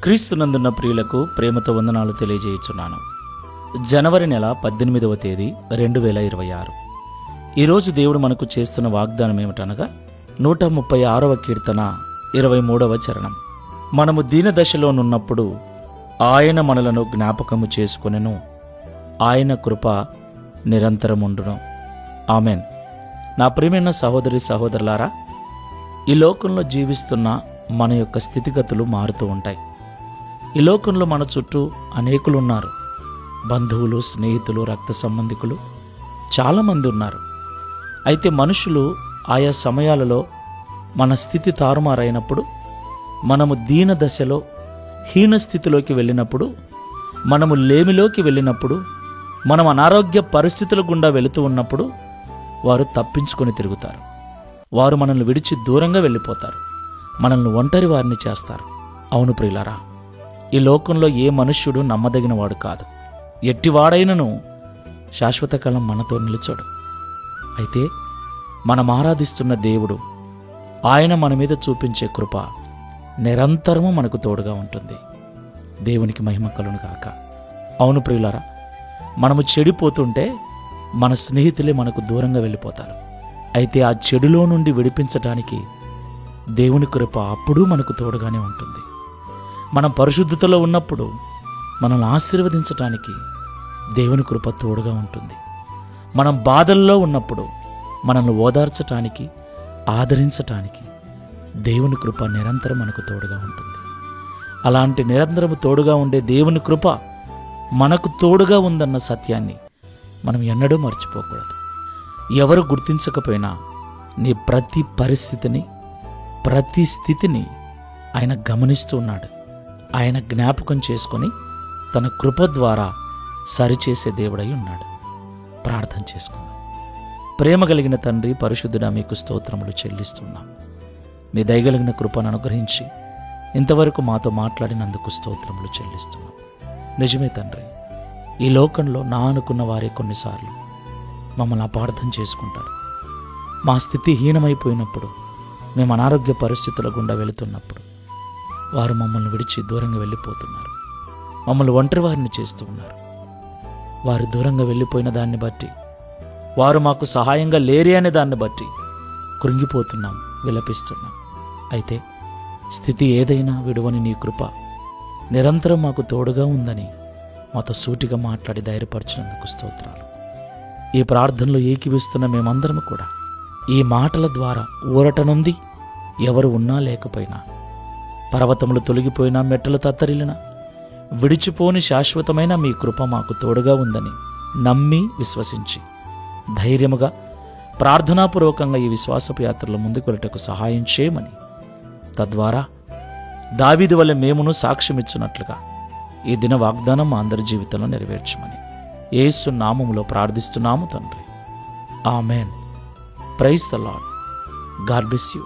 క్రీస్తునందున్న ప్రియులకు ప్రేమతో వందనాలు తెలియజేయుచున్నాను. జనవరి నెల 18వ తేదీ 2026. ఈరోజు దేవుడు మనకు చేస్తున్న వాగ్దానం ఏమిటనగా 136వ కీర్తన 23వ చరణం. మనము దీనదశలోనున్నప్పుడు ఆయన మనలను జ్ఞాపకము చేసుకొనెను, ఆయన కృప నిరంతరముండును. ఆమెన్. నా ప్రియమైన సహోదరి సహోదరులారా, ఈ లోకంలో జీవిస్తున్న మన యొక్క స్థితిగతులు మారుతూ ఉంటాయి. ఈ లోకంలో మన చుట్టూ అనేకులు ఉన్నారు. బంధువులు, స్నేహితులు, రక్త సంబంధికులు చాలామంది ఉన్నారు. అయితే మనుషులు ఆయా సమయాలలో మన స్థితి తారుమారైనప్పుడు, మనము దీన దశలో హీన స్థితిలోకి వెళ్ళినప్పుడు, మనము లేమిలోకి వెళ్ళినప్పుడు, మనం అనారోగ్య పరిస్థితుల గుండా వెళుతూ ఉన్నప్పుడు వారు తప్పించుకొని తిరుగుతారు. వారు మనల్ని విడిచి దూరంగా వెళ్ళిపోతారు. మనల్ని ఒంటరి వారిని చేస్తారు. అవును ప్రియులారా, ఈ లోకంలో ఏ మనుష్యుడు నమ్మదగినవాడు కాదు. ఎట్టివాడైనను శాశ్వత కాలం మనతో నిలిచాడు. అయితే మనం ఆరాధిస్తున్న దేవుడు, ఆయన మన మీద చూపించే కృప నిరంతరము మనకు తోడుగా ఉంటుంది. దేవునికి మహిమ కలుగును గాక. అవును ప్రియులారా, మనము చెడిపోతుంటే మన స్నేహితులే మనకు దూరంగా వెళ్ళిపోతారు. అయితే ఆ చెడులో నుండి విడిపించడానికి దేవుని కృప అప్పుడూ మనకు తోడుగానే ఉంటుంది. మనం పరిశుద్ధతలో ఉన్నప్పుడు మనల్ని ఆశీర్వదించటానికి దేవుని కృప తోడుగా ఉంటుంది. మనం బాధల్లో ఉన్నప్పుడు మనల్ని ఓదార్చటానికి, ఆదరించటానికి దేవుని కృప నిరంతరం మనకు తోడుగా ఉంటుంది. అలాంటి నిరంతరము తోడుగా ఉండే దేవుని కృప మనకు తోడుగా ఉందన్న సత్యాన్ని మనం ఎన్నడూ మర్చిపోకూడదు. ఎవరు గుర్తించకపోయినా నీ ప్రతి పరిస్థితిని, ప్రతి స్థితిని ఆయన గమనిస్తూ ఉన్నాడు. ఆయన జ్ఞాపకం చేసుకొని తన కృప ద్వారా సరిచేసే దేవుడై ఉన్నాడు. ప్రార్థన చేసుకుందాం. ప్రేమ కలిగిన తండ్రి, పరిశుద్ధుడా, మీకు స్తోత్రములు చెల్లిస్తున్నాం. మీ దయగలిగిన కృపను అనుగ్రహించి ఇంతవరకు మాతో మాట్లాడినందుకు స్తోత్రములు చెల్లిస్తున్నాం. నిజమే తండ్రి, ఈ లోకంలో నా అనుకున్న వారే కొన్నిసార్లు మమ్మల్ని అపార్థం చేసుకుంటారు. మా స్థితి హీనమైపోయినప్పుడు, మేము అనారోగ్య పరిస్థితుల గుండా వెళుతున్నప్పుడు వారు మమ్మల్ని విడిచి దూరంగా వెళ్ళిపోతున్నారు. మమ్మల్ని ఒంటరి వారిని చేస్తూ ఉన్నారు. వారు దూరంగా వెళ్ళిపోయిన దాన్ని బట్టి, వారు మాకు సహాయంగా లేరే అనే దాన్ని బట్టి కృంగిపోతున్నాం, విలపిస్తున్నాం. అయితే స్థితి ఏదైనా విడువని నీ కృప నిరంతరం మాకు తోడుగా ఉందని మాతో సూటిగా మాట్లాడి ధైర్యపరిచినందుకు స్తోత్రాలు. ఈ ప్రార్థనలో ఏకీవిస్తున్న మేమందరం కూడా ఈ మాటల ద్వారా ఊరట నొంది, ఎవరు ఉన్నా లేకపోయినా, పర్వతములు తొలగిపోయినా, మెట్టలు తత్తరిల్లినా, విడిచిపోని శాశ్వతమైన మీ కృప మాకు తోడుగా ఉందని నమ్మి విశ్వసించి ధైర్యముగా ప్రార్థనాపూర్వకంగా ఈ విశ్వాసపు యాత్రలో ముందుకు వెళ్ళటకు సహాయం చేయమని, తద్వారా దావీదు వలె మేమును సాక్ష్యమిచ్చున్నట్లుగా ఈ దిన వాగ్దానం మా అందరి జీవితంలో నెరవేర్చమని యేసు నామములో ప్రార్థిస్తున్నాము తండ్రి. Amen. Praise the Lord. God bless you.